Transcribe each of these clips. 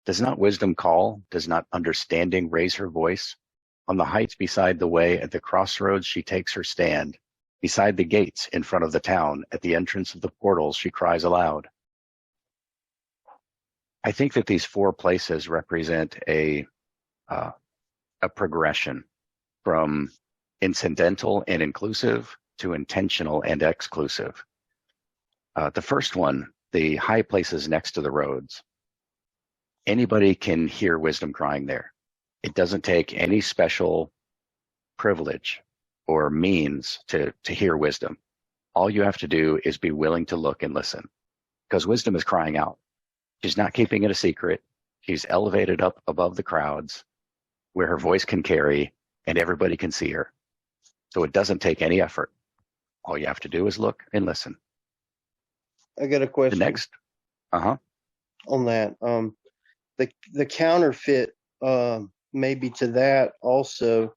Does not wisdom call? Does not understanding raise her voice? On the heights beside the way, at the crossroads, she takes her stand. Beside the gates in front of the town, at the entrance of the portals, she cries aloud. I think that these 4 places represent a progression from incidental and inclusive to intentional and exclusive. The first one, the high places next to the roads. Anybody can hear wisdom crying there. It doesn't take any special privilege or means to hear wisdom. All you have to do is be willing to look and listen, because wisdom is crying out. She's not keeping it a secret. She's elevated up above the crowds where her voice can carry and everybody can see her. So it doesn't take any effort. All you have to do is look and listen. I got a question. The next, on that. The counterfeit, maybe to that also,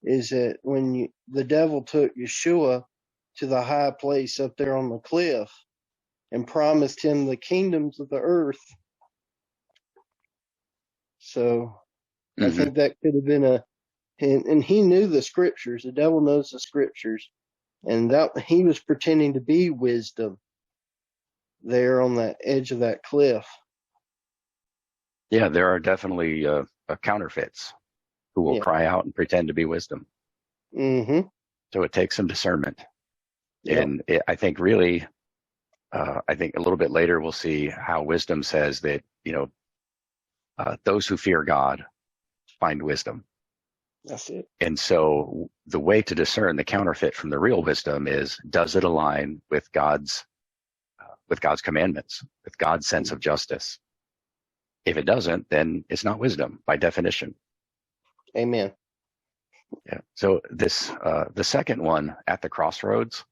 is that when the devil took Yeshua to the high place up there on the cliff and promised him the kingdoms of the earth. So I think that could have been and he knew the scriptures. The devil knows the scriptures, and that he was pretending to be wisdom there on the edge of that cliff. Yeah, there are definitely counterfeits who will cry out and pretend to be wisdom. So it takes some discernment. And I think really, I think a little bit later we'll see how wisdom says that, those who fear God find wisdom. That's it. And so the way to discern the counterfeit from the real wisdom is, does it align with God's commandments, with God's sense of justice? If it doesn't, then it's not wisdom by definition. Amen. Yeah. So this, the second one at the crossroads,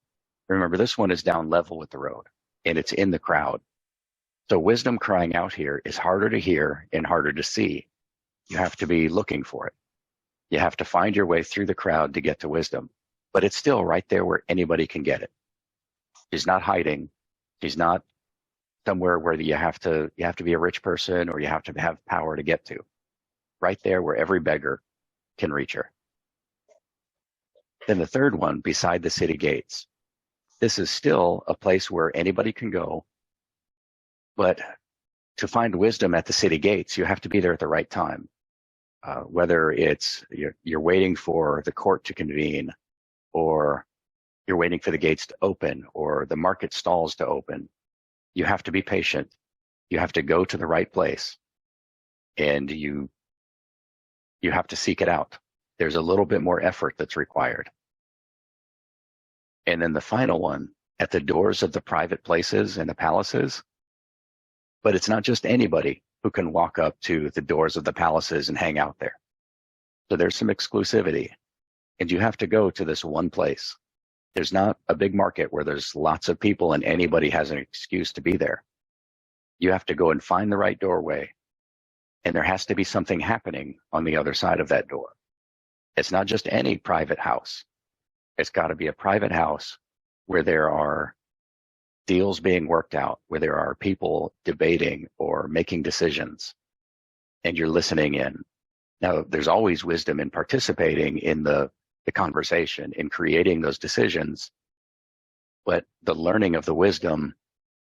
remember this one is down level with the road and it's in the crowd. So wisdom crying out here is harder to hear and harder to see. You have to be looking for it. You have to find your way through the crowd to get to wisdom, but it's still right there where anybody can get it. She's not hiding. She's not somewhere where you have to be a rich person or you have to have power to get to. Right there where every beggar can reach her. Then the third one, beside the city gates. This is still a place where anybody can go, but to find wisdom at the city gates, you have to be there at the right time. Whether it's you're waiting for the court to convene, or you're waiting for the gates to open, or the market stalls to open, you have to be patient. You have to go to the right place, and you have to seek it out. There's a little bit more effort that's required. And then the final one, at the doors of the private places and the palaces. But it's not just anybody who can walk up to the doors of the palaces and hang out there. So there's some exclusivity, and you have to go to this one place. There's not a big market where there's lots of people and anybody has an excuse to be there. You have to go and find the right doorway, and there has to be something happening on the other side of that door. It's not just any private house. It's got to be a private house where there are deals being worked out, where there are people debating or making decisions, and you're listening in. Now, there's always wisdom in participating in the conversation, in creating those decisions, but the learning of the wisdom,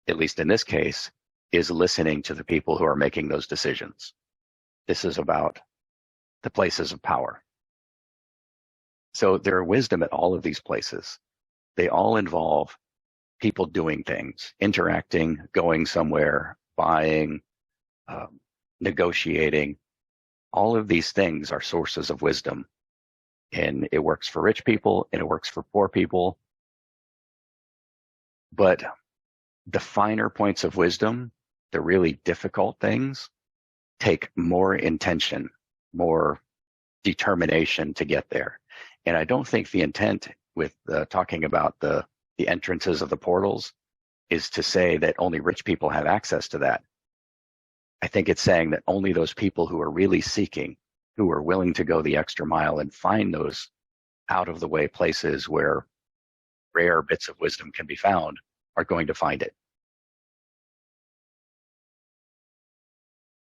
at least in this case, is listening to the people who are making those decisions. This is about the places of power. So there are wisdom at all of these places. They all involve people doing things, interacting, going somewhere, buying, negotiating. All of these things are sources of wisdom. And it works for rich people and it works for poor people. But the finer points of wisdom, the really difficult things, take more intention, more determination to get there. And I don't think the intent with talking about the entrances of the portals is to say that only rich people have access to that. I think it's saying that only those people who are really seeking, who are willing to go the extra mile and find those out of the way places where rare bits of wisdom can be found, are going to find it.